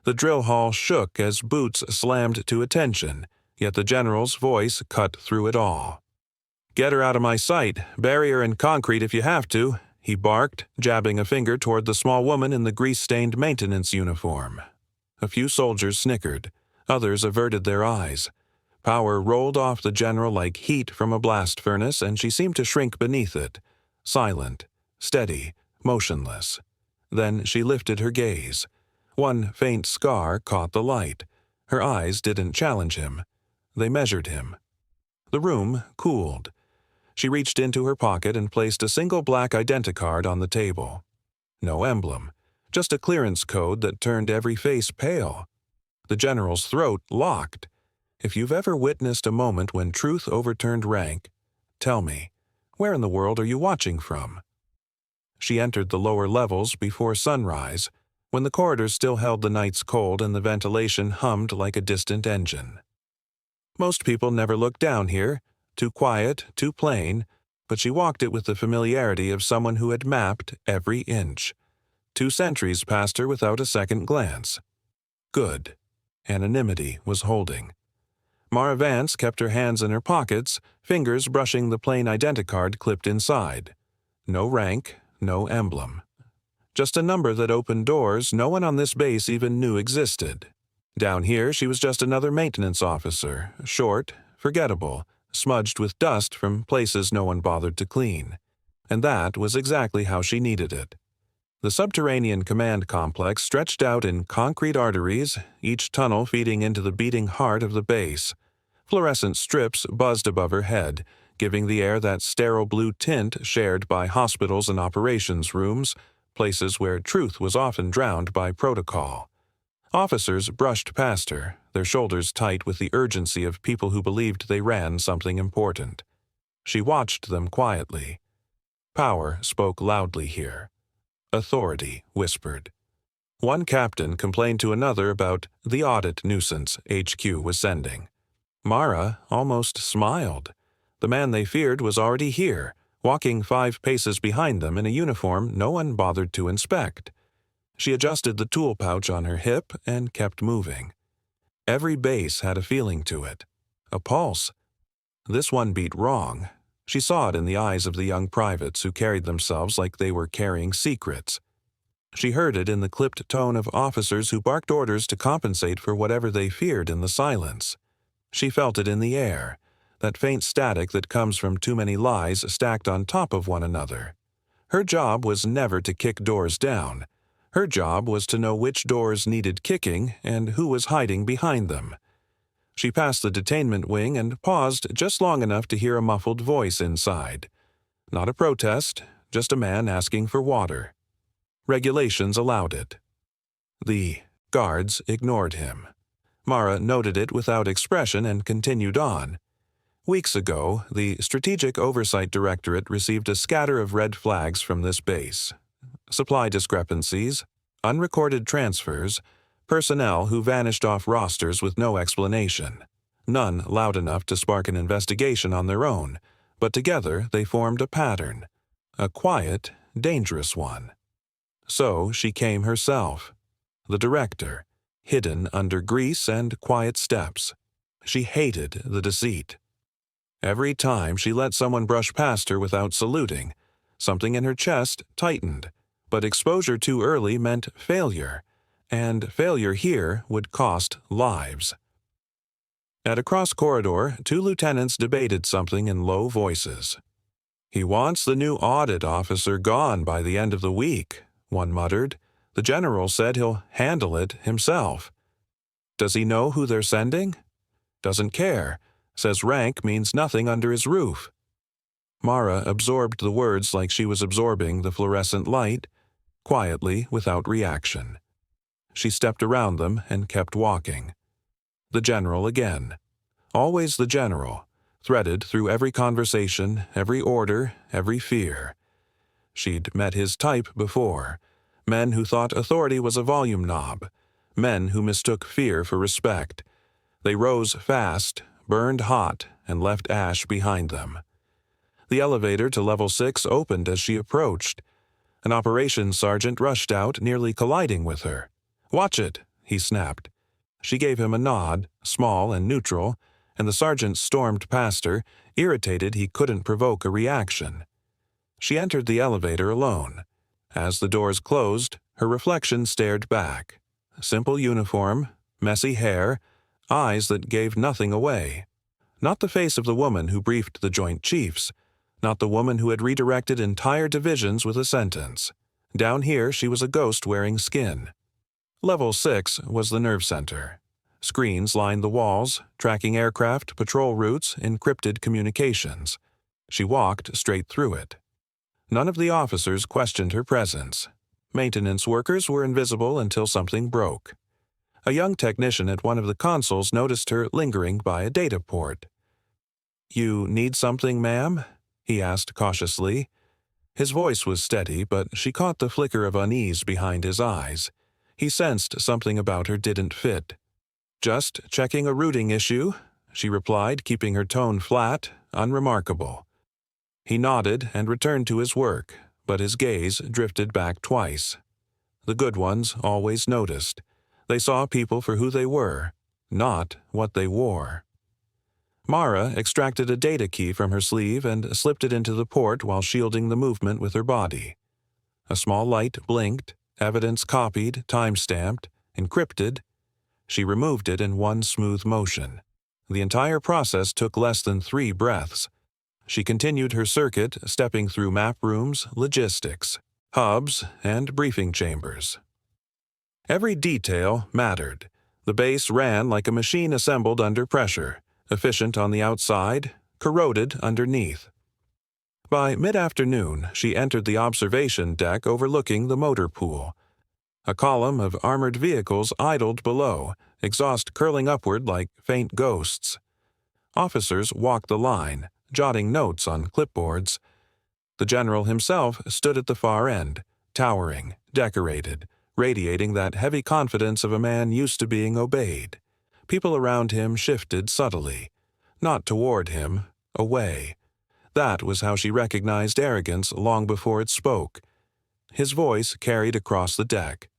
The drill hall shook as boots slammed to attention, yet the general's voice cut through it all. "Get her out of my sight, bury her in concrete if you have to," he barked, jabbing a finger toward the small woman in the grease-stained maintenance uniform. A few soldiers snickered. Others averted their eyes. Power rolled off the general like heat from a blast furnace, and she seemed to shrink beneath it, silent, steady, motionless. Then she lifted her gaze. One faint scar caught the light. Her eyes didn't challenge him. They measured him. The room cooled. She reached into her pocket and placed a single black identicard on the table. No emblem, just a clearance code that turned every face pale. The general's throat locked. If you've ever witnessed a moment when truth overturned rank, tell me, where in the world are you watching from? She entered the lower levels before sunrise, when the corridors still held the night's cold and the ventilation hummed like a distant engine. Most people never looked down here, too quiet, too plain, but she walked it with the familiarity of someone who had mapped every inch. 2 centuries passed her without a second glance. Good. Anonymity was holding. Mara Vance kept her hands in her pockets, fingers brushing the plain identicard clipped inside. No rank, no emblem. Just a number that opened doors no one on this base even knew existed. Down here she was just another maintenance officer, short, forgettable, smudged with dust from places no one bothered to clean. And that was exactly how she needed it. The subterranean command complex stretched out in concrete arteries, each tunnel feeding into the beating heart of the base. Fluorescent strips buzzed above her head, giving the air that sterile blue tint shared by hospitals and operations rooms, places where truth was often drowned by protocol. Officers brushed past her, their shoulders tight with the urgency of people who believed they ran something important. She watched them quietly. Power spoke loudly here. Authority whispered. One captain complained to another about the audit nuisance HQ was sending. Mara almost smiled. The man they feared was already here, walking 5 paces behind them in a uniform no one bothered to inspect. She adjusted the tool pouch on her hip and kept moving. Every base had a feeling to it, a pulse. This one beat wrong. She saw it in the eyes of the young privates who carried themselves like they were carrying secrets. She heard it in the clipped tone of officers who barked orders to compensate for whatever they feared in the silence. She felt it in the air, that faint static that comes from too many lies stacked on top of one another. Her job was never to kick doors down. Her job was to know which doors needed kicking and who was hiding behind them. She passed the detainment wing and paused just long enough to hear a muffled voice inside. Not a protest, just a man asking for water. Regulations allowed it. The guards ignored him. Mara noted it without expression and continued on. Weeks ago, the Strategic Oversight Directorate received a scatter of red flags from this base. Supply discrepancies, unrecorded transfers, personnel who vanished off rosters with no explanation. None loud enough to spark an investigation on their own, but together they formed a pattern. A quiet, dangerous one. So she came herself. The director, hidden under grease and quiet steps. She hated the deceit. Every time she let someone brush past her without saluting, something in her chest tightened. But exposure too early meant failure, and failure here would cost lives. At a cross corridor, 2 lieutenants debated something in low voices. "He wants the new audit officer gone by the end of the week," one muttered. "The general said he'll handle it himself." "Does he know who they're sending?" "Doesn't care. Says rank means nothing under his roof." Mara absorbed the words like she was absorbing the fluorescent light, quietly, without reaction. She stepped around them and kept walking. The general again. Always the general, threaded through every conversation, every order, every fear. She'd met his type before. Men who thought authority was a volume knob. Men who mistook fear for respect. They rose fast, burned hot, and left ash behind them. The elevator to level 6 opened as she approached. An operations sergeant rushed out, nearly colliding with her. "Watch it," he snapped. She gave him a nod, small and neutral, and the sergeant stormed past her, irritated he couldn't provoke a reaction. She entered the elevator alone. As the doors closed, her reflection stared back. Simple uniform, messy hair, eyes that gave nothing away. Not the face of the woman who briefed the Joint Chiefs, not the woman who had redirected entire divisions with a sentence. Down here she was a ghost wearing skin. Level 6 was the nerve center. Screens lined the walls, tracking aircraft, patrol routes, encrypted communications. She walked straight through it. None of the officers questioned her presence. Maintenance workers were invisible until something broke. A young technician at one of the consoles noticed her lingering by a data port. "You need something, ma'am?" he asked cautiously. His voice was steady, but she caught the flicker of unease behind his eyes. He sensed something about her didn't fit. "Just checking a routing issue," she replied, keeping her tone flat, unremarkable. He nodded and returned to his work, but his gaze drifted back twice. The good ones always noticed. They saw people for who they were, not what they wore. Mara extracted a data key from her sleeve and slipped it into the port while shielding the movement with her body. A small light blinked, evidence copied, time-stamped, encrypted. She removed it in one smooth motion. The entire process took less than 3 breaths. She continued her circuit, stepping through map rooms, logistics, hubs, and briefing chambers. Every detail mattered. The base ran like a machine assembled under pressure, efficient on the outside, corroded underneath. By mid-afternoon, she entered the observation deck overlooking the motor pool. A column of armored vehicles idled below, exhaust curling upward like faint ghosts. Officers walked the line, jotting notes on clipboards. The general himself stood at the far end, towering, decorated, radiating that heavy confidence of a man used to being obeyed. People around him shifted subtly. Not toward him, away. That was how she recognized arrogance long before it spoke. His voice carried across the deck.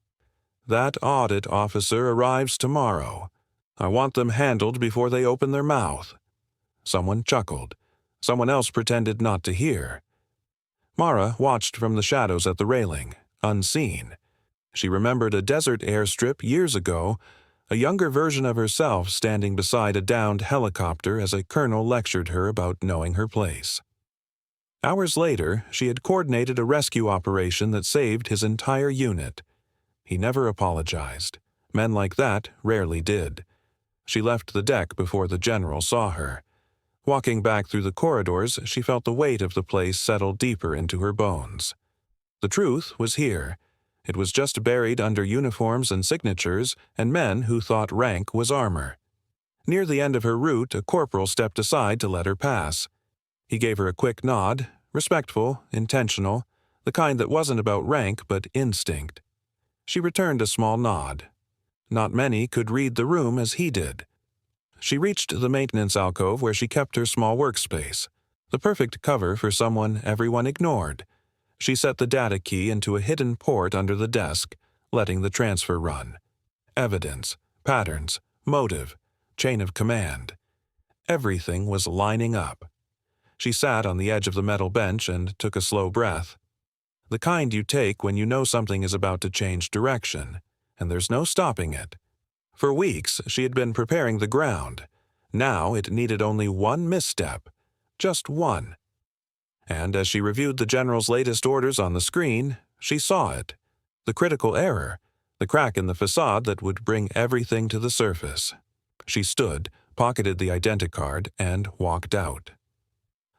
"That audit officer arrives tomorrow. I want them handled before they open their mouth." Someone chuckled. Someone else pretended not to hear. Mara watched from the shadows at the railing, unseen. She remembered a desert airstrip years ago, a younger version of herself standing beside a downed helicopter as a colonel lectured her about knowing her place. Hours later, she had coordinated a rescue operation that saved his entire unit. He never apologized. Men like that rarely did. She left the deck before the general saw her. Walking back through the corridors, she felt the weight of the place settle deeper into her bones. The truth was here. It was just buried under uniforms and signatures and men who thought rank was armor. Near the end of her route, a corporal stepped aside to let her pass. He gave her a quick nod, respectful, intentional, the kind that wasn't about rank but instinct. She returned a small nod. Not many could read the room as he did. She reached the maintenance alcove where she kept her small workspace, the perfect cover for someone everyone ignored. She set the data key into a hidden port under the desk, letting the transfer run. Evidence, patterns, motive, chain of command. Everything was lining up. She sat on the edge of the metal bench and took a slow breath. The kind you take when you know something is about to change direction, and there's no stopping it. For weeks, she had been preparing the ground. Now it needed only one misstep. Just one. And as she reviewed the general's latest orders on the screen, she saw it. The critical error, the crack in the facade that would bring everything to the surface. She stood, pocketed the identicard, and walked out.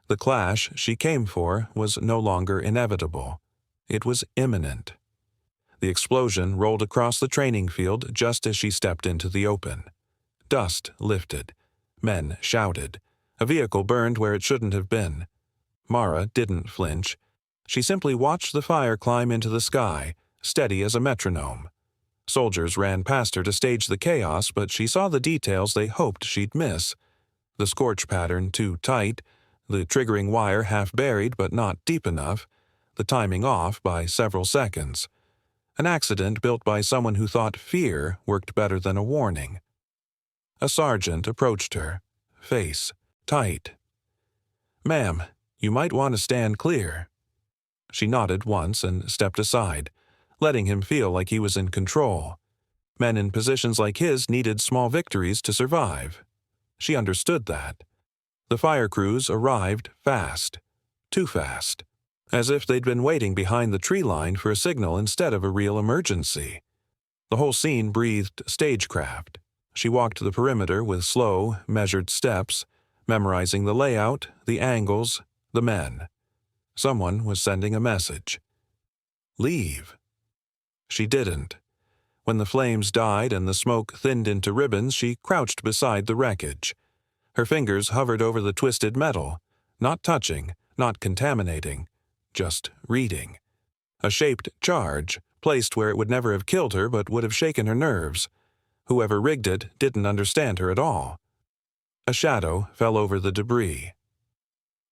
The clash she came for was no longer inevitable. It was imminent. The explosion rolled across the training field just as she stepped into the open. Dust lifted. Men shouted. A vehicle burned where it shouldn't have been. Mara didn't flinch. She simply watched the fire climb into the sky, steady as a metronome. Soldiers ran past her to stage the chaos, but she saw the details they hoped she'd miss. The scorch pattern too tight, the triggering wire half buried but not deep enough, the timing off by several seconds. An accident built by someone who thought fear worked better than a warning. A sergeant approached her, face tight. "Ma'am, you might want to stand clear." She nodded once and stepped aside, letting him feel like he was in control. Men in positions like his needed small victories to survive. She understood that. The fire crews arrived fast. Too fast. As if they'd been waiting behind the tree line for a signal instead of a real emergency. The whole scene breathed stagecraft. She walked the perimeter with slow, measured steps, memorizing the layout, the angles, the men. Someone was sending a message. Leave. She didn't. When the flames died and the smoke thinned into ribbons, she crouched beside the wreckage. Her fingers hovered over the twisted metal, not touching, not contaminating, just reading. A shaped charge, placed where it would never have killed her but would have shaken her nerves. Whoever rigged it didn't understand her at all. A shadow fell over the debris.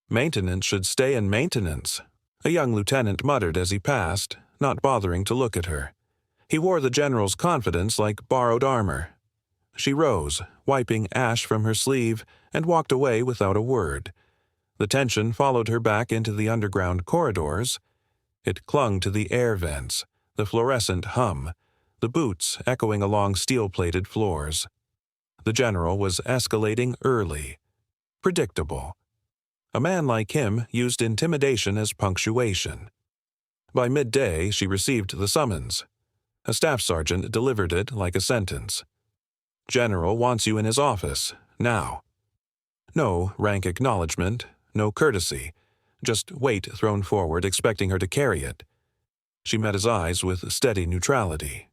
Maintenance should stay in maintenance, a young lieutenant muttered as he passed, not bothering to look at her. He wore the general's confidence like borrowed armor. She rose, wiping ash from her sleeve, and walked away without a word. The tension followed her back into the underground corridors. It clung to the air vents, the fluorescent hum, the boots echoing along steel-plated floors. The general was escalating early. Predictable. A man like him used intimidation as punctuation. By midday, she received the summons. A staff sergeant delivered it like a sentence. "General wants you in his office, now." No rank acknowledgement, no courtesy, just weight thrown forward expecting her to carry it. She met his eyes with steady neutrality.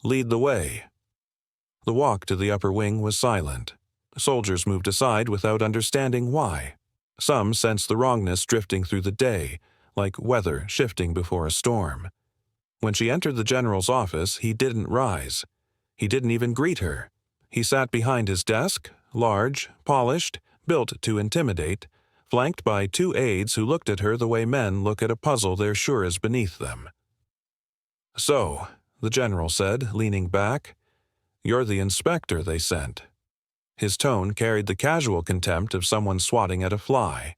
"Lead the way." The walk to the upper wing was silent. Soldiers moved aside without understanding why. Some sensed the wrongness drifting through the day, like weather shifting before a storm. When she entered the general's office, he didn't rise. He didn't even greet her. He sat behind his desk, large, polished, built to intimidate, flanked by two aides who looked at her the way men look at a puzzle they're sure is beneath them. "So," the general said, leaning back, "you're the inspector they sent." His tone carried the casual contempt of someone swatting at a fly.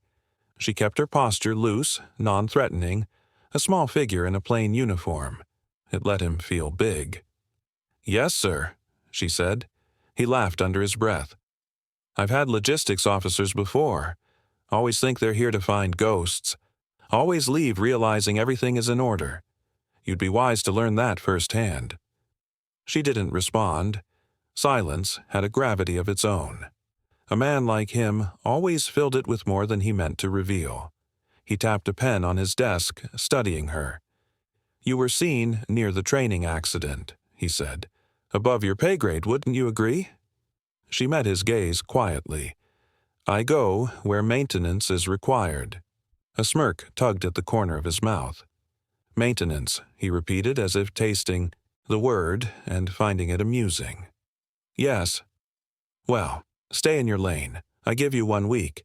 She kept her posture loose, non-threatening, a small figure in a plain uniform. It let him feel big. "Yes, sir," she said. He laughed under his breath. "I've had logistics officers before. Always think they're here to find ghosts. Always leave realizing everything is in order. You'd be wise to learn that firsthand." She didn't respond. Silence had a gravity of its own. A man like him always filled it with more than he meant to reveal. He tapped a pen on his desk, studying her. "You were seen near the training accident," he said. "Above your pay grade, wouldn't you agree?" She met his gaze quietly. "I go where maintenance is required." A smirk tugged at the corner of his mouth. "Maintenance," he repeated as if tasting the word and finding it amusing. "Yes." "Well, stay in your lane. I give you 1 week.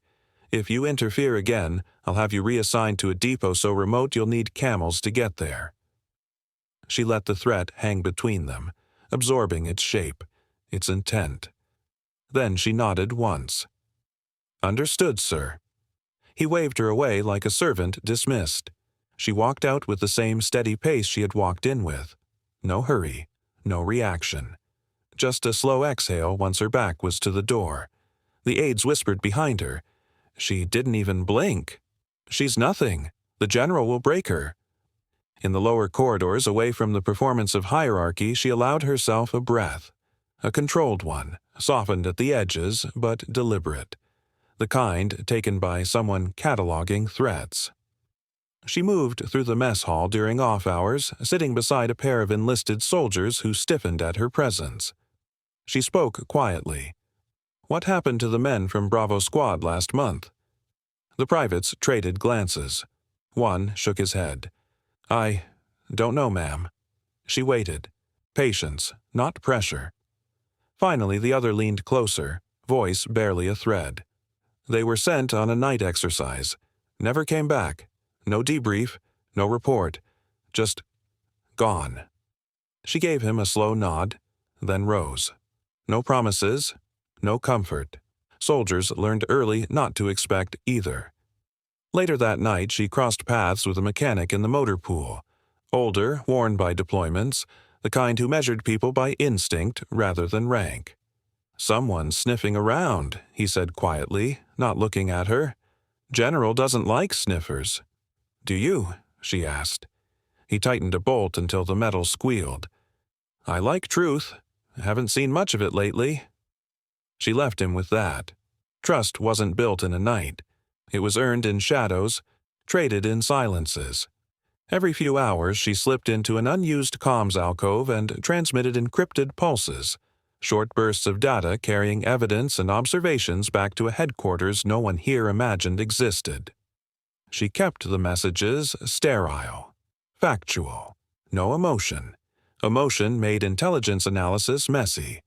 If you interfere again, I'll have you reassigned to a depot so remote you'll need camels to get there." She let the threat hang between them, absorbing its shape, its intent. Then she nodded once. "Understood, sir." He waved her away like a servant dismissed. She walked out with the same steady pace she had walked in with. No hurry, no reaction. Just a slow exhale once her back was to the door. The aides whispered behind her. She didn't even blink. "She's nothing. The general will break her." In the lower corridors, away from the performance of hierarchy, she allowed herself a breath. A controlled one, softened at the edges, but deliberate. The kind taken by someone cataloging threats. She moved through the mess hall during off hours, sitting beside a pair of enlisted soldiers who stiffened at her presence. She spoke quietly. "What happened to the men from Bravo Squad last month?" The privates traded glances. One shook his head. "I don't know, ma'am." She waited. Patience, not pressure. Finally, the other leaned closer, voice barely a thread. "They were sent on a night exercise. Never came back. No debrief, no report. Just gone." She gave him a slow nod, then rose. No promises, no comfort. Soldiers learned early not to expect either. Later that night, she crossed paths with a mechanic in the motor pool. Older, worn by deployments, the kind who measured people by instinct rather than rank. "Someone's sniffing around," he said quietly, not looking at her. "General doesn't like sniffers." "Do you?" she asked. He tightened a bolt until the metal squealed. "I like truth. Haven't seen much of it lately." She left him with that. Trust wasn't built in a night. It was earned in shadows, traded in silences. Every few hours she slipped into an unused comms alcove and transmitted encrypted pulses, short bursts of data carrying evidence and observations back to a headquarters no one here imagined existed. She kept the messages sterile, factual, no emotion. Emotion made intelligence analysis messy.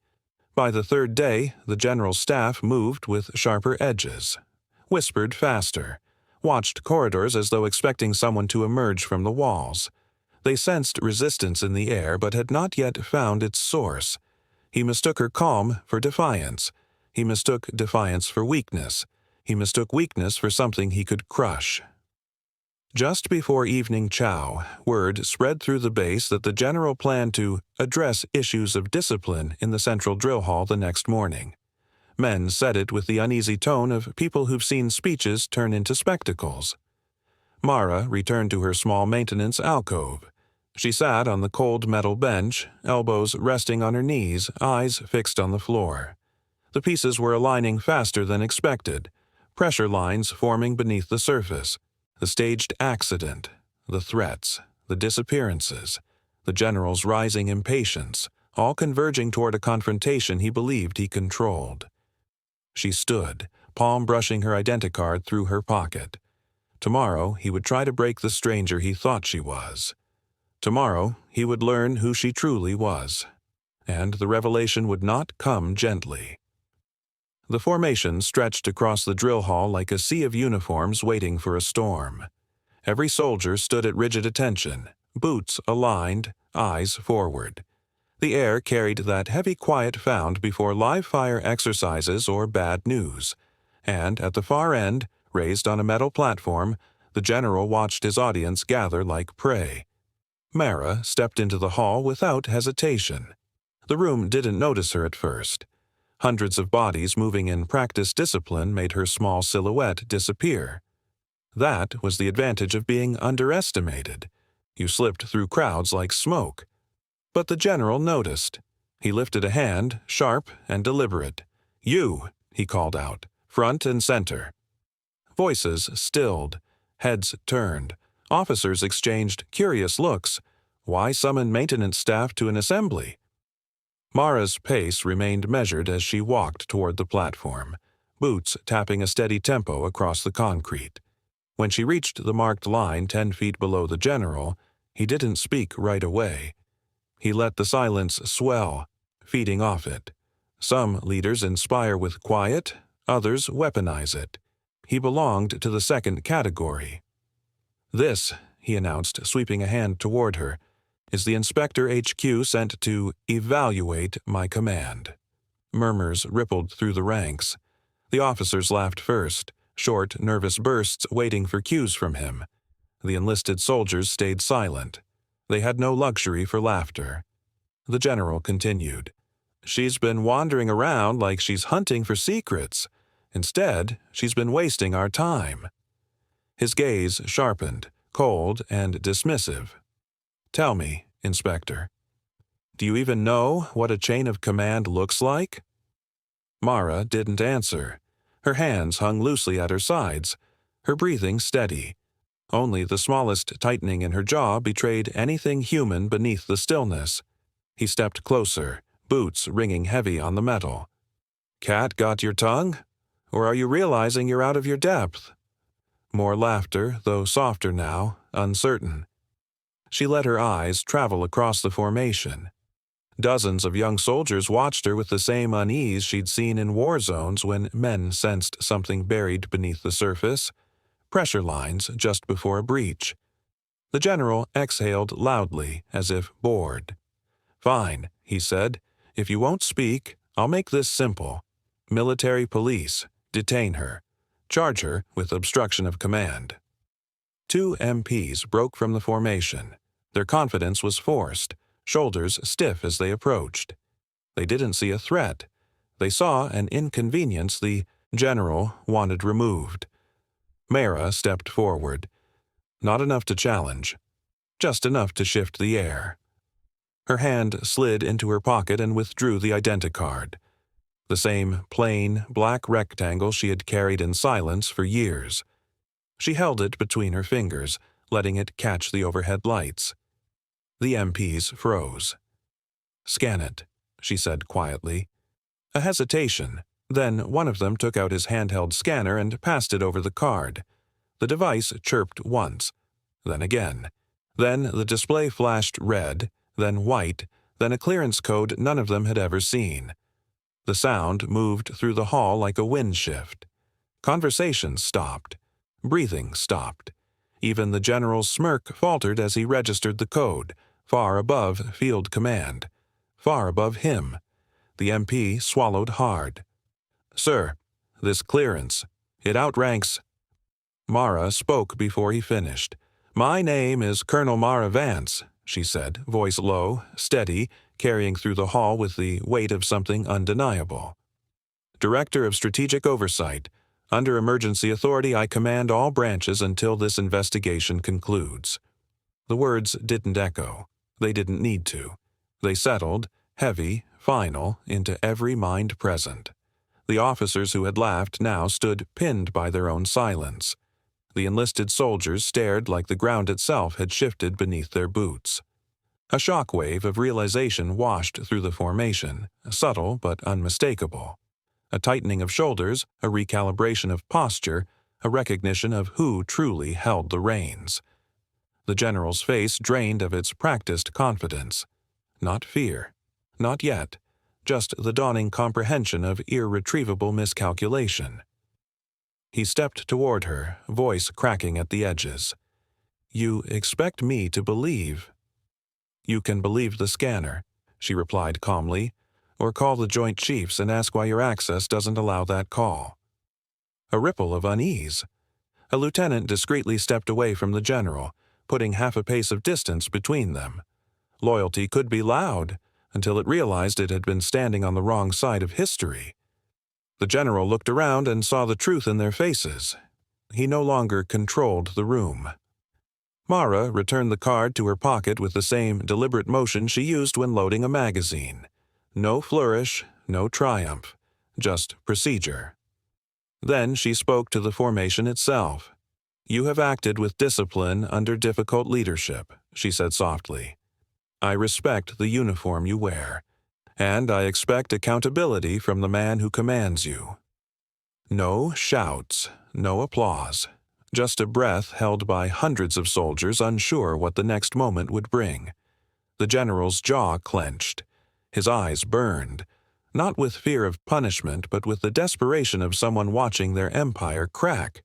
By the third day, the general's staff moved with sharper edges, whispered faster, watched corridors as though expecting someone to emerge from the walls. They sensed resistance in the air but had not yet found its source. He mistook her calm for defiance. He mistook defiance for weakness. He mistook weakness for something he could crush. Just before evening chow, word spread through the base that the general planned to address issues of discipline in the central drill hall the next morning. Men said it with the uneasy tone of people who've seen speeches turn into spectacles. Mara returned to her small maintenance alcove. She sat on the cold metal bench, elbows resting on her knees, eyes fixed on the floor. The pieces were aligning faster than expected, pressure lines forming beneath the surface. The staged accident, the threats, the disappearances, the general's rising impatience, all converging toward a confrontation he believed he controlled. She stood, palm brushing her identicard through her pocket. Tomorrow he would try to break the stranger he thought she was. Tomorrow he would learn who she truly was. And the revelation would not come gently. The formation stretched across the drill hall like a sea of uniforms waiting for a storm. Every soldier stood at rigid attention, boots aligned, eyes forward. The air carried that heavy quiet found before live-fire exercises or bad news. And at the far end, raised on a metal platform, the general watched his audience gather like prey. Mara stepped into the hall without hesitation. The room didn't notice her at first. Hundreds of bodies moving in practice discipline made her small silhouette disappear. That was the advantage of being underestimated. You slipped through crowds like smoke. But the general noticed. He lifted a hand, sharp and deliberate. "You," he called out, "front and center." Voices stilled, heads turned. Officers exchanged curious looks. Why summon maintenance staff to an assembly? Mara's pace remained measured as she walked toward the platform, boots tapping a steady tempo across the concrete. When she reached the marked line 10 feet below the general, he didn't speak right away. He let the silence swell, feeding off it. Some leaders inspire with quiet, others weaponize it. He belonged to the second category. "This," he announced, sweeping a hand toward her, "is the Inspector HQ sent to evaluate my command." Murmurs rippled through the ranks. The officers laughed first, short, nervous bursts waiting for cues from him. The enlisted soldiers stayed silent. They had no luxury for laughter. The general continued. "She's been wandering around like she's hunting for secrets. Instead, she's been wasting our time." His gaze sharpened, cold and dismissive. "Tell me, Inspector, do you even know what a chain of command looks like?" Mara didn't answer. Her hands hung loosely at her sides, her breathing steady. Only the smallest tightening in her jaw betrayed anything human beneath the stillness. He stepped closer, boots ringing heavy on the metal. "Cat got your tongue? Or are you realizing you're out of your depth?" More laughter, though softer now, uncertain. She let her eyes travel across the formation. Dozens of young soldiers watched her with the same unease she'd seen in war zones when men sensed something buried beneath the surface. Pressure lines just before a breach. The general exhaled loudly, as if bored. "Fine," he said. "If you won't speak, I'll make this simple. Military police. Detain her. Charge her with obstruction of command." 2 MPs broke from the formation. Their confidence was forced, shoulders stiff as they approached. They didn't see a threat. They saw an inconvenience the general wanted removed. Mara stepped forward. Not enough to challenge. Just enough to shift the air. Her hand slid into her pocket and withdrew the identicard. The same plain, black rectangle she had carried in silence for years. She held it between her fingers, letting it catch the overhead lights. The MPs froze. "Scan it," she said quietly. A hesitation. Then one of them took out his handheld scanner and passed it over the card. The device chirped once, then again. Then the display flashed red, then white, then a clearance code none of them had ever seen. The sound moved through the hall like a wind shift. Conversation stopped. Breathing stopped. Even the general's smirk faltered as he registered the code, far above field command. Far above him. The MP swallowed hard. "Sir, this clearance, it outranks—" Mara spoke before he finished. "My name is Colonel Mara Vance," she said, voice low, steady, carrying through the hall with the weight of something undeniable. "Director of Strategic Oversight. Under emergency authority, I command all branches until this investigation concludes." The words didn't echo. They didn't need to. They settled, heavy, final, into every mind present. The officers who had laughed now stood pinned by their own silence. The enlisted soldiers stared like the ground itself had shifted beneath their boots. A shockwave of realization washed through the formation, subtle but unmistakable. A tightening of shoulders, a recalibration of posture, a recognition of who truly held the reins. The general's face drained of its practiced confidence. Not fear. Not yet. Just the dawning comprehension of irretrievable miscalculation. He stepped toward her, voice cracking at the edges. "You expect me to believe—" "You can believe the scanner," she replied calmly, "or call the Joint Chiefs and ask why your access doesn't allow that call." A ripple of unease. A lieutenant discreetly stepped away from the general, putting half a pace of distance between them. Loyalty could be loud, until it realized it had been standing on the wrong side of history. The general looked around and saw the truth in their faces. He no longer controlled the room. Mara returned the card to her pocket with the same deliberate motion she used when loading a magazine. No flourish, no triumph, just procedure. Then she spoke to the formation itself. "You have acted with discipline under difficult leadership," she said softly. "I respect the uniform you wear, and I expect accountability from the man who commands you." No shouts, no applause, just a breath held by hundreds of soldiers unsure what the next moment would bring. The general's jaw clenched. His eyes burned, not with fear of punishment, but with the desperation of someone watching their empire crack.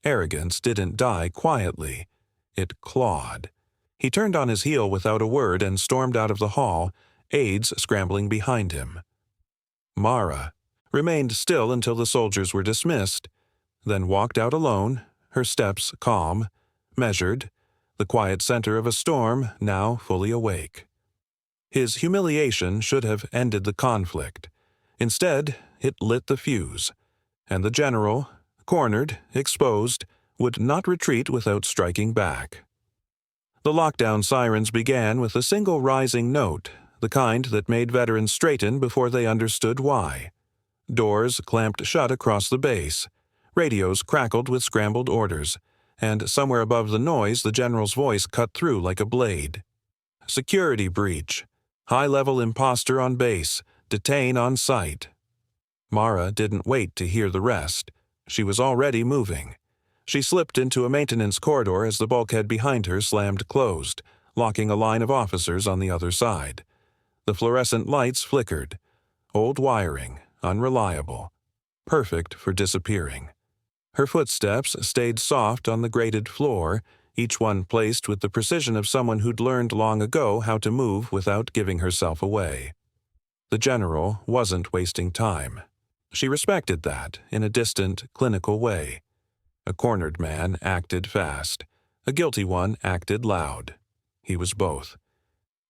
Arrogance didn't die quietly. It clawed. He turned on his heel without a word and stormed out of the hall, aides scrambling behind him. Mara remained still until the soldiers were dismissed, then walked out alone, her steps calm, measured, the quiet center of a storm now fully awake. His humiliation should have ended the conflict. Instead, it lit the fuse, and the general, cornered, exposed, would not retreat without striking back. The lockdown sirens began with a single rising note, the kind that made veterans straighten before they understood why. Doors clamped shut across the base. Radios crackled with scrambled orders, and somewhere above the noise the general's voice cut through like a blade. "Security breach. High-level imposter on base. Detain on sight." Mara didn't wait to hear the rest. She was already moving. She slipped into a maintenance corridor as the bulkhead behind her slammed closed, locking a line of officers on the other side. The fluorescent lights flickered. Old wiring, unreliable. Perfect for disappearing. Her footsteps stayed soft on the grated floor, each one placed with the precision of someone who'd learned long ago how to move without giving herself away. The general wasn't wasting time. She respected that in a distant, clinical way. A cornered man acted fast. A guilty one acted loud. He was both.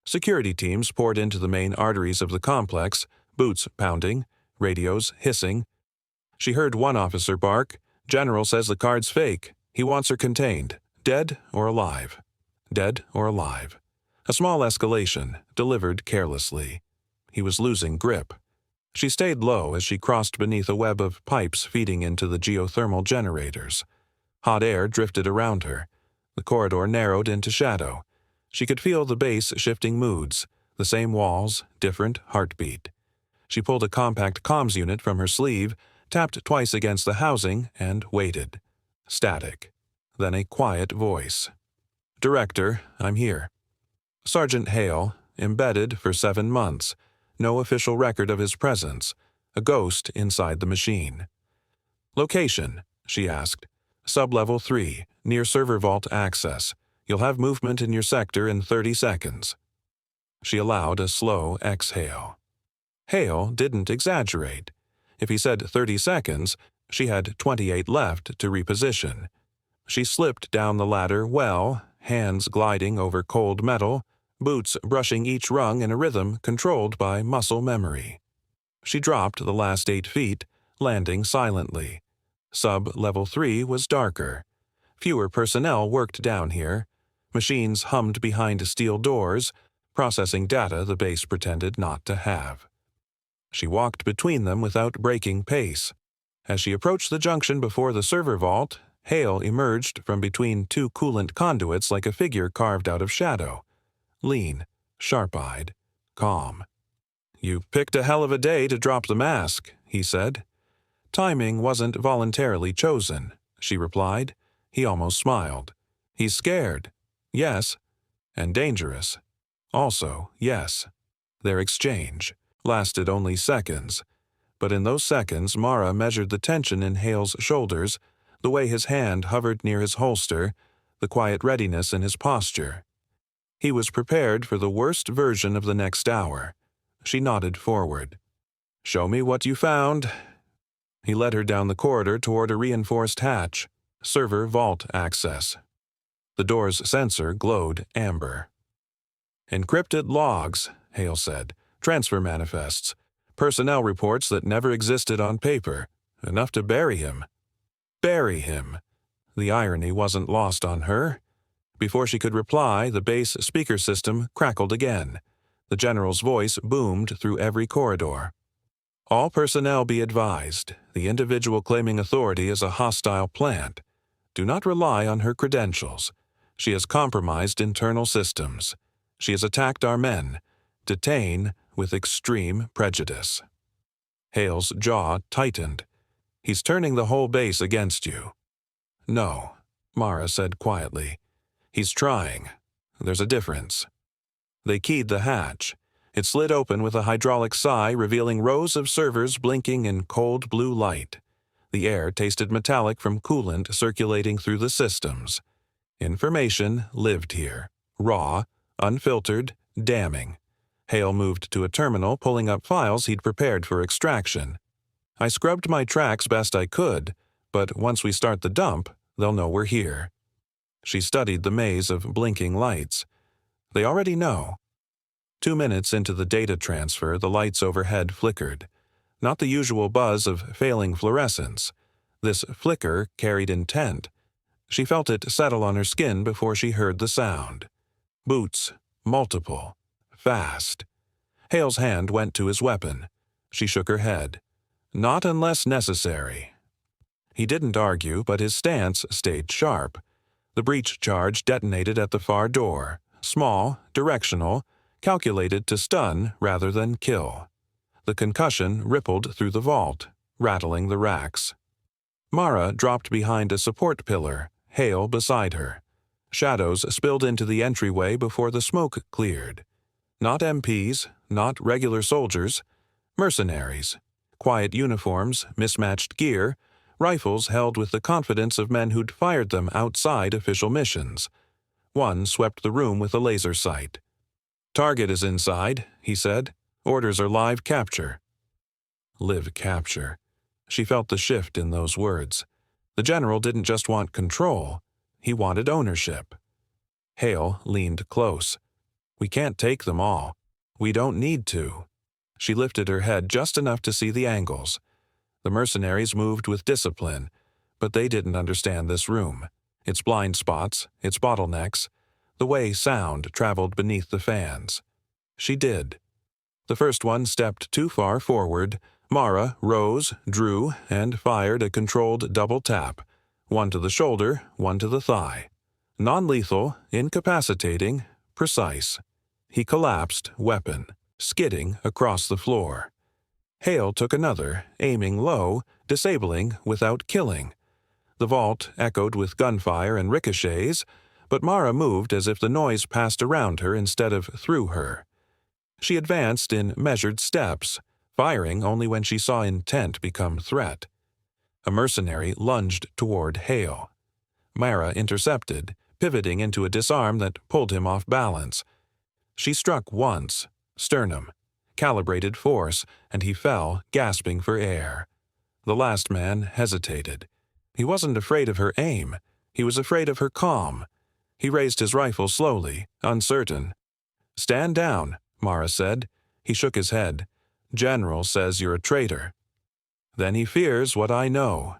Security teams poured into the main arteries of the complex, boots pounding, radios hissing. She heard one officer bark, "General says the card's fake. He wants her contained. Dead or alive? Dead or alive?" A small escalation, delivered carelessly. He was losing grip. She stayed low as she crossed beneath a web of pipes feeding into the geothermal generators. Hot air drifted around her. The corridor narrowed into shadow. She could feel the base shifting moods, the same walls, different heartbeat. She pulled a compact comms unit from her sleeve, tapped twice against the housing, and waited. Static. Then a quiet voice. "Director, I'm here." Sergeant Hale, embedded for 7 months. No official record of his presence. A ghost inside the machine. "Location?" she asked. "Sublevel 3, near server vault access. You'll have movement in your sector in 30 seconds." She allowed a slow exhale. Hale didn't exaggerate. If he said 30 seconds, she had 28 left to reposition. She slipped down the ladder well, hands gliding over cold metal, boots brushing each rung in a rhythm controlled by muscle memory. She dropped the last 8 feet, landing silently. Sub-level 3 was darker. Fewer personnel worked down here. Machines hummed behind steel doors, processing data the base pretended not to have. She walked between them without breaking pace. As she approached the junction before the server vault, Hale emerged from between 2 coolant conduits like a figure carved out of shadow. Lean, sharp-eyed, calm. "You picked a hell of a day to drop the mask," he said. "Timing wasn't voluntarily chosen," she replied. He almost smiled. "He's scared. Yes. And dangerous. Also, yes." Their exchange lasted only seconds. But in those seconds, Mara measured the tension in Hale's shoulders, the way his hand hovered near his holster, the quiet readiness in his posture. He was prepared for the worst version of the next hour. She nodded forward. "Show me what you found." He led her down the corridor toward a reinforced hatch, server vault access. The door's sensor glowed amber. "Encrypted logs," Hale said. "Transfer manifests. Personnel reports that never existed on paper. Enough to bury him." Bury him. The irony wasn't lost on her. Before she could reply, the base speaker system crackled again. The general's voice boomed through every corridor. "All personnel be advised. The individual claiming authority is a hostile plant. Do not rely on her credentials. She has compromised internal systems. She has attacked our men. Detain with extreme prejudice." Hale's jaw tightened. "He's turning the whole base against you." "No," Mara said quietly. "He's trying. There's a difference." They keyed the hatch. It slid open with a hydraulic sigh, revealing rows of servers blinking in cold blue light. The air tasted metallic from coolant circulating through the systems. Information lived here, raw, unfiltered, damning. Hale moved to a terminal, pulling up files he'd prepared for extraction. "I scrubbed my tracks best I could, but once we start the dump, they'll know we're here." She studied the maze of blinking lights. They already know. 2 minutes into the data transfer, the lights overhead flickered. Not the usual buzz of failing fluorescence. This flicker carried intent. She felt it settle on her skin before she heard the sound. Boots, multiple, fast. Hale's hand went to his weapon. She shook her head. "Not unless necessary." He didn't argue, but his stance stayed sharp. The breach charge detonated at the far door, small, directional, calculated to stun rather than kill. The concussion rippled through the vault, rattling the racks. Mara dropped behind a support pillar, Hale beside her. Shadows spilled into the entryway before the smoke cleared. Not MPs, not regular soldiers, mercenaries. Quiet uniforms, mismatched gear, rifles held with the confidence of men who'd fired them outside official missions, One swept the room with a laser sight. "Target is inside," he said. "Orders are live capture." Live capture. She felt the shift in those words. The general didn't just want control. He wanted ownership. Hale leaned close. "We can't take them all. We don't need to." She lifted her head just enough to see the angles. The mercenaries moved with discipline, but they didn't understand this room, its blind spots, its bottlenecks, the way sound traveled beneath the fans. She did. The first one stepped too far forward. Mara rose, drew, and fired a controlled double tap, one to the shoulder, one to the thigh. Non-lethal, incapacitating, precise. He collapsed, weapon, skidding across the floor. Hale took another, aiming low, disabling without killing. The vault echoed with gunfire and ricochets, but Mara moved as if the noise passed around her instead of through her. She advanced in measured steps, firing only when she saw intent become threat. A mercenary lunged toward Hale. Mara intercepted, pivoting into a disarm that pulled him off balance. She struck once, sternum, calibrated force, and he fell, gasping for air. The last man hesitated. He wasn't afraid of her aim. He was afraid of her calm. He raised his rifle slowly, uncertain. "Stand down," Mara said. He shook his head. "General says you're a traitor." "Then he fears what I know."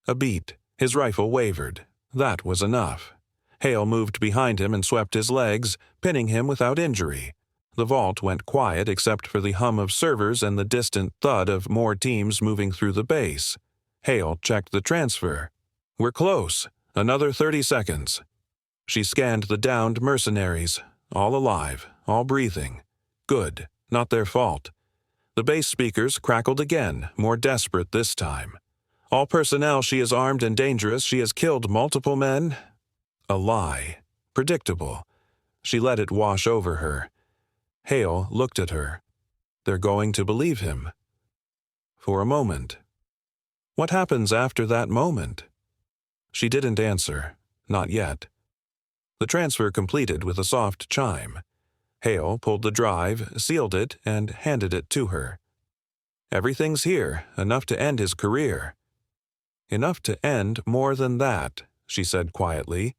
A beat. His rifle wavered. That was enough. Hale moved behind him and swept his legs, pinning him without injury. The vault went quiet except for the hum of servers and the distant thud of more teams moving through the base. Hale checked the transfer. "We're close. Another 30 seconds." She scanned the downed mercenaries. All alive, all breathing. Good. Not their fault. The base speakers crackled again, more desperate this time. "All personnel, she is armed and dangerous. She has killed multiple men." A lie. Predictable. She let it wash over her. Hale looked at her. They're going to believe him. For a moment. What happens after that moment? She didn't answer. Not yet. The transfer completed with a soft chime. Hale pulled the drive, sealed it, and handed it to her. "Everything's here, enough to end his career." "Enough to end more than that," she said quietly.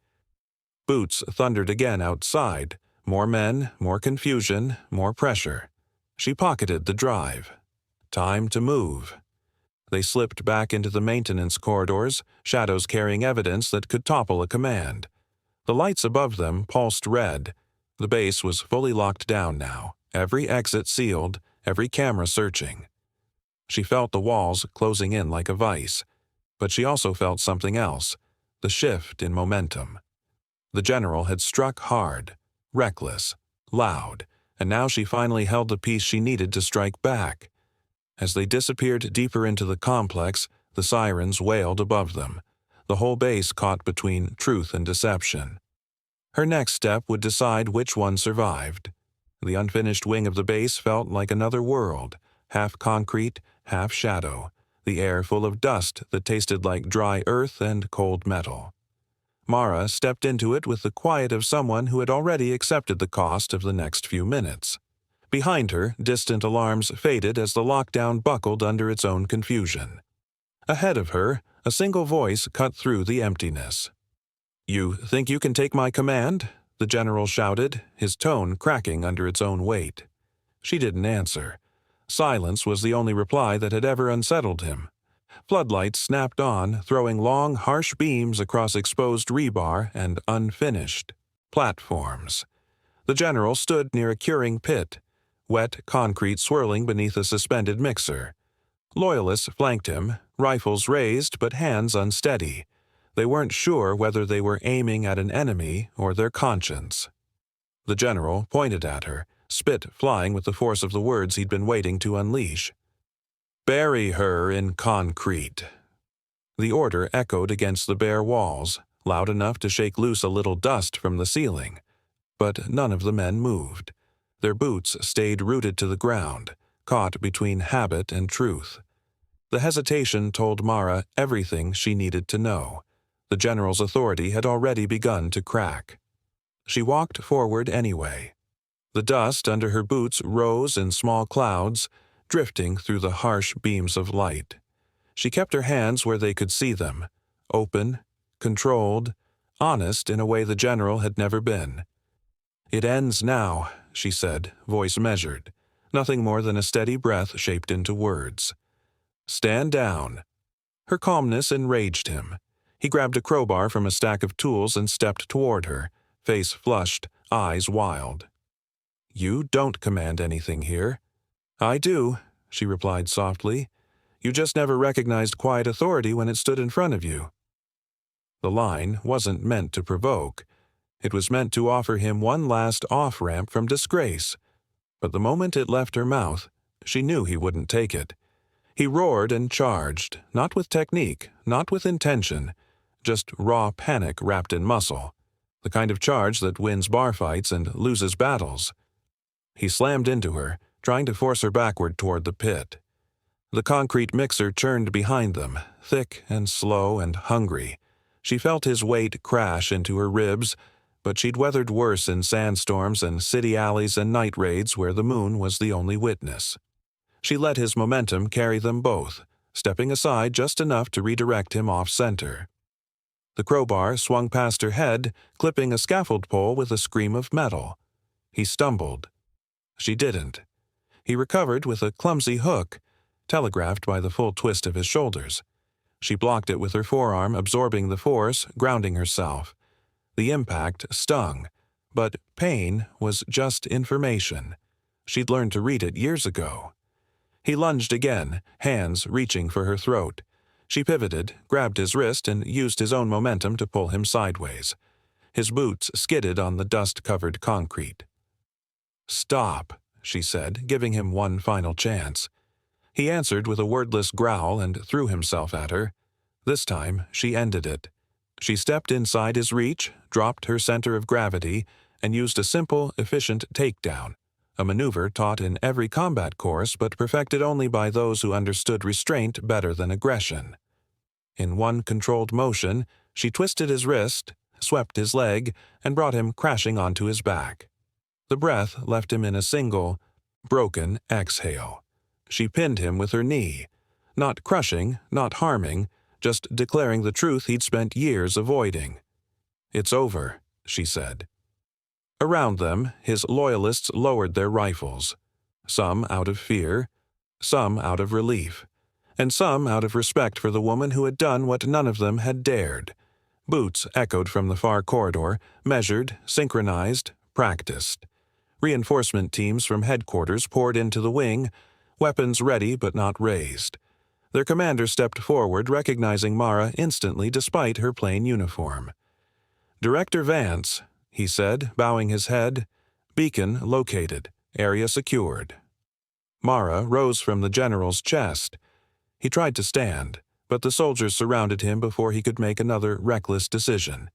Boots thundered again outside. More men, more confusion, more pressure. She pocketed the drive. Time to move. They slipped back into the maintenance corridors, shadows carrying evidence that could topple a command. The lights above them pulsed red. The base was fully locked down now, every exit sealed, every camera searching. She felt the walls closing in like a vice, but she also felt something else, the shift in momentum. The general had struck hard, reckless, loud, and now she finally held the piece she needed to strike back. As they disappeared deeper into the complex, the sirens wailed above them, the whole base caught between truth and deception. Her next step would decide which one survived. The unfinished wing of the base felt like another world, half concrete, half shadow, the air full of dust that tasted like dry earth and cold metal. Mara stepped into it with the quiet of someone who had already accepted the cost of the next few minutes. Behind her, distant alarms faded as the lockdown buckled under its own confusion. Ahead of her, a single voice cut through the emptiness. "You think you can take my command?" the general shouted, his tone cracking under its own weight. She didn't answer. Silence was the only reply that had ever unsettled him. Floodlights snapped on, throwing long, harsh beams across exposed rebar and unfinished platforms. The general stood near a curing pit, wet concrete swirling beneath a suspended mixer. Loyalists flanked him, rifles raised but hands unsteady. They weren't sure whether they were aiming at an enemy or their conscience. The general pointed at her, spit flying with the force of the words he'd been waiting to unleash. "Bury her in concrete." The order echoed against the bare walls, loud enough to shake loose a little dust from the ceiling. But none of the men moved. Their boots stayed rooted to the ground, caught between habit and truth. The hesitation told Mara everything she needed to know. The general's authority had already begun to crack. She walked forward anyway. The dust under her boots rose in small clouds, drifting through the harsh beams of light. She kept her hands where they could see them, open, controlled, honest in a way the general had never been. "It ends now," she said, voice measured, nothing more than a steady breath shaped into words. "Stand down." Her calmness enraged him. He grabbed a crowbar from a stack of tools and stepped toward her, face flushed, eyes wild. "You don't command anything here." "I do," she replied softly. "You just never recognized quiet authority when it stood in front of you." The line wasn't meant to provoke. It was meant to offer him one last off-ramp from disgrace. But the moment it left her mouth, she knew he wouldn't take it. He roared and charged, not with technique, not with intention, just raw panic wrapped in muscle, the kind of charge that wins bar fights and loses battles. He slammed into her, trying to force her backward toward the pit. The concrete mixer churned behind them, thick and slow and hungry. She felt his weight crash into her ribs, but she'd weathered worse in sandstorms and city alleys and night raids where the moon was the only witness. She let his momentum carry them both, stepping aside just enough to redirect him off-center. The crowbar swung past her head, clipping a scaffold pole with a scream of metal. He stumbled. She didn't. He recovered with a clumsy hook, telegraphed by the full twist of his shoulders. She blocked it with her forearm, absorbing the force, grounding herself. The impact stung, but pain was just information. She'd learned to read it years ago. He lunged again, hands reaching for her throat. She pivoted, grabbed his wrist, and used his own momentum to pull him sideways. His boots skidded on the dust-covered concrete. "Stop," she said, giving him one final chance. He answered with a wordless growl and threw himself at her. This time, she ended it. She stepped inside his reach, dropped her center of gravity, and used a simple, efficient takedown, a maneuver taught in every combat course but perfected only by those who understood restraint better than aggression. In one controlled motion, she twisted his wrist, swept his leg, and brought him crashing onto his back. The breath left him in a single, broken exhale. She pinned him with her knee, not crushing, not harming, just declaring the truth he'd spent years avoiding. "It's over," she said. Around them, his loyalists lowered their rifles, some out of fear, some out of relief, and some out of respect for the woman who had done what none of them had dared. Boots echoed from the far corridor, measured, synchronized, practiced. Reinforcement teams from headquarters poured into the wing, weapons ready but not raised. Their commander stepped forward, recognizing Mara instantly despite her plain uniform. "Director Vance," he said, bowing his head. "Beacon located. Area secured." Mara rose from the general's chest. He tried to stand, but the soldiers surrounded him before he could make another reckless decision.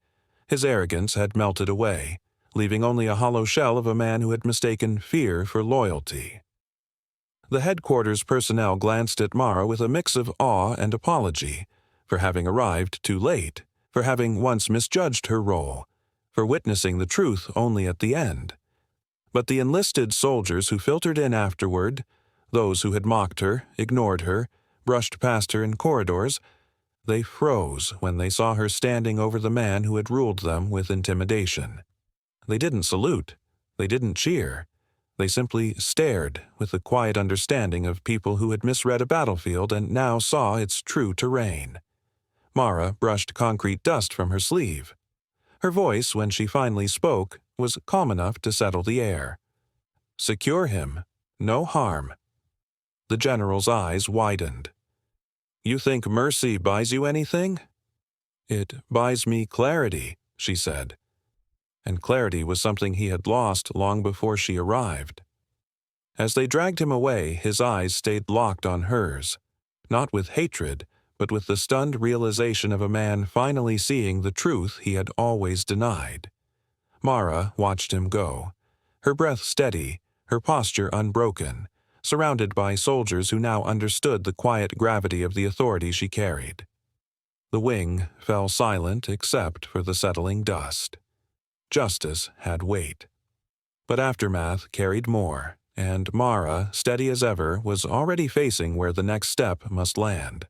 His arrogance had melted away, leaving only a hollow shell of a man who had mistaken fear for loyalty. The headquarters personnel glanced at Mara with a mix of awe and apology, for having arrived too late, for having once misjudged her role, for witnessing the truth only at the end. But the enlisted soldiers who filtered in afterward, those who had mocked her, ignored her, brushed past her in corridors, they froze when they saw her standing over the man who had ruled them with intimidation. They didn't salute. They didn't cheer. They simply stared with the quiet understanding of people who had misread a battlefield and now saw its true terrain. Mara brushed concrete dust from her sleeve. Her voice, when she finally spoke, was calm enough to settle the air. "Secure him. No harm." The general's eyes widened. "You think mercy buys you anything?" "It buys me clarity," she said. And clarity was something he had lost long before she arrived. As they dragged him away, his eyes stayed locked on hers, not with hatred, but with the stunned realization of a man finally seeing the truth he had always denied. Mara watched him go, her breath steady, her posture unbroken, surrounded by soldiers who now understood the quiet gravity of the authority she carried. The wing fell silent except for the settling dust. Justice had weight. But aftermath carried more, and Mara, steady as ever, was already facing where the next step must land.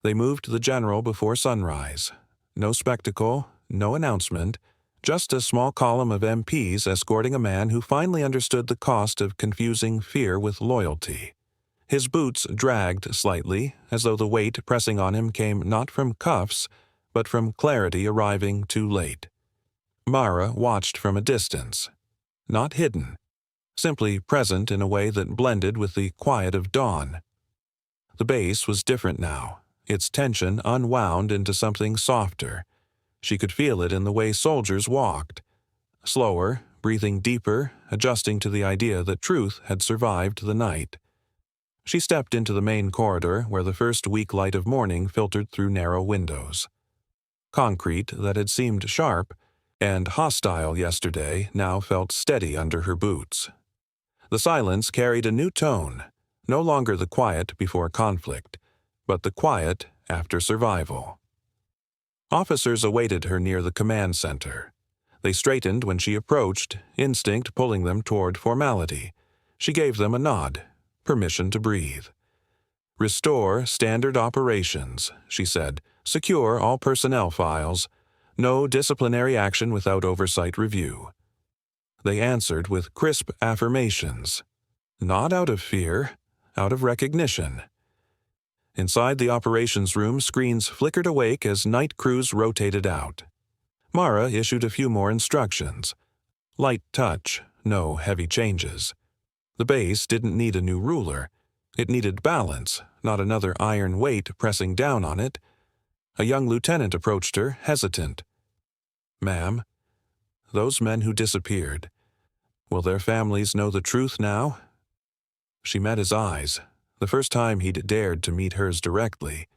They moved the general before sunrise. No spectacle, no announcement, just a small column of MPs escorting a man who finally understood the cost of confusing fear with loyalty. His boots dragged slightly, as though the weight pressing on him came not from cuffs, but from clarity arriving too late. Mara watched from a distance. Not hidden, simply present in a way that blended with the quiet of dawn. The base was different now, its tension unwound into something softer. She could feel it in the way soldiers walked. Slower, breathing deeper, adjusting to the idea that truth had survived the night. She stepped into the main corridor where the first weak light of morning filtered through narrow windows. Concrete that had seemed sharp and hostile yesterday now felt steady under her boots. The silence carried a new tone, no longer the quiet before conflict, but the quiet after survival. Officers awaited her near the command center. They straightened when she approached, instinct pulling them toward formality. She gave them a nod, permission to breathe. "Restore standard operations," she said. "Secure all personnel files. No disciplinary action without oversight review." They answered with crisp affirmations. Not out of fear, out of recognition. Inside the operations room, screens flickered awake as night crews rotated out. Mara issued a few more instructions. Light touch, no heavy changes. The base didn't need a new ruler. It needed balance, not another iron weight pressing down on it. A young lieutenant approached her, hesitant. "Ma'am, those men who disappeared, will their families know the truth now?" She met his eyes, the first time he'd dared to meet hers directly.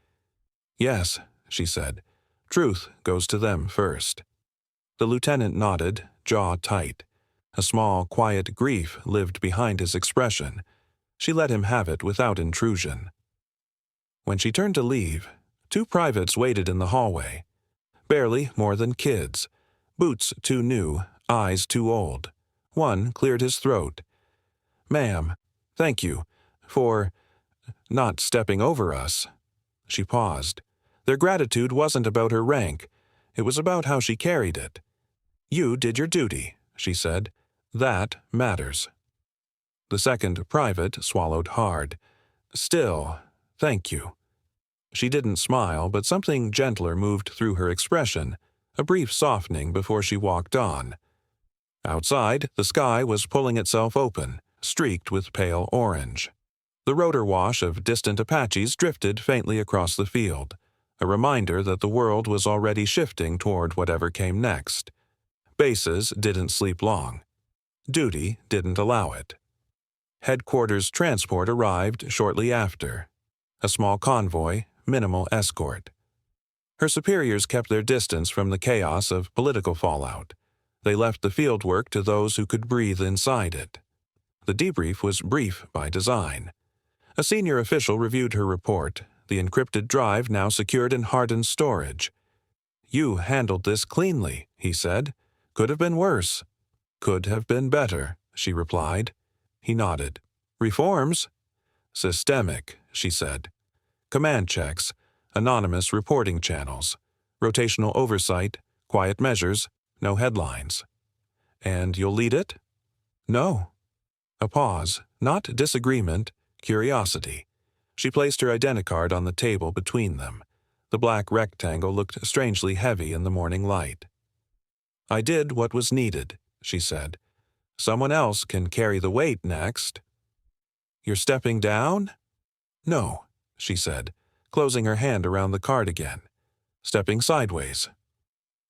"Yes," she said. "Truth goes to them first." The lieutenant nodded, jaw tight. A small, quiet grief lived behind his expression. She let him have it without intrusion. When she turned to leave, two privates waited in the hallway. Barely more than kids. Boots too new, eyes too old. One cleared his throat. "Ma'am, thank you for not stepping over us." She paused. Their gratitude wasn't about her rank. It was about how she carried it. "You did your duty," she said. "That matters." The second private swallowed hard. "Still, thank you." She didn't smile, but something gentler moved through her expression, a brief softening before she walked on. Outside, the sky was pulling itself open, streaked with pale orange. The rotor wash of distant Apaches drifted faintly across the field, a reminder that the world was already shifting toward whatever came next. Bases didn't sleep long. Duty didn't allow it. Headquarters transport arrived shortly after. A small convoy, minimal escort. Her superiors kept their distance from the chaos of political fallout. They left the field work to those who could breathe inside it. The debrief was brief by design. A senior official reviewed her report, the encrypted drive now secured in hardened storage. "You handled this cleanly," he said. "Could have been worse." "Could have been better," she replied. He nodded. "Reforms?" "Systemic," she said. "Command checks, anonymous reporting channels, rotational oversight, quiet measures, no headlines." "And you'll lead it?" "No." A pause, not disagreement, curiosity. She placed her identicard on the table between them. The black rectangle looked strangely heavy in the morning light. "I did what was needed," she said. "Someone else can carry the weight next." "You're stepping down?" "No," she said, closing her hand around the card again. "Stepping sideways."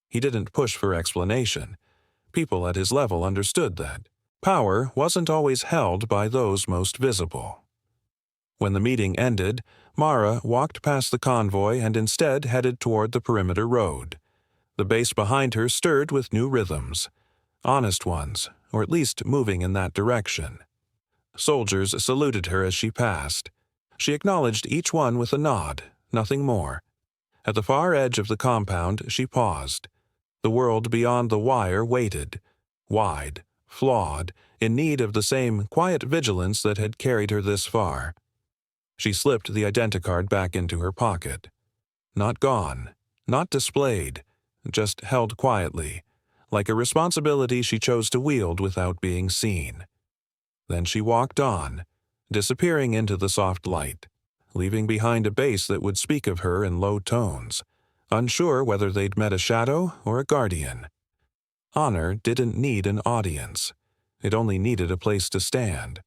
He didn't push for explanation. People at his level understood that. Power wasn't always held by those most visible. When the meeting ended, Mara walked past the convoy and instead headed toward the perimeter road. The base behind her stirred with new rhythms. Honest ones, or at least moving in that direction. Soldiers saluted her as she passed. She acknowledged each one with a nod, nothing more. At the far edge of the compound, she paused. The world beyond the wire waited, wide, flawed, in need of the same quiet vigilance that had carried her this far. She slipped the identicard back into her pocket. Not gone, not displayed, just held quietly, like a responsibility she chose to wield without being seen. Then she walked on, disappearing into the soft light, leaving behind a base that would speak of her in low tones, unsure whether they'd met a shadow or a guardian. Honor didn't need an audience. It only needed a place to stand.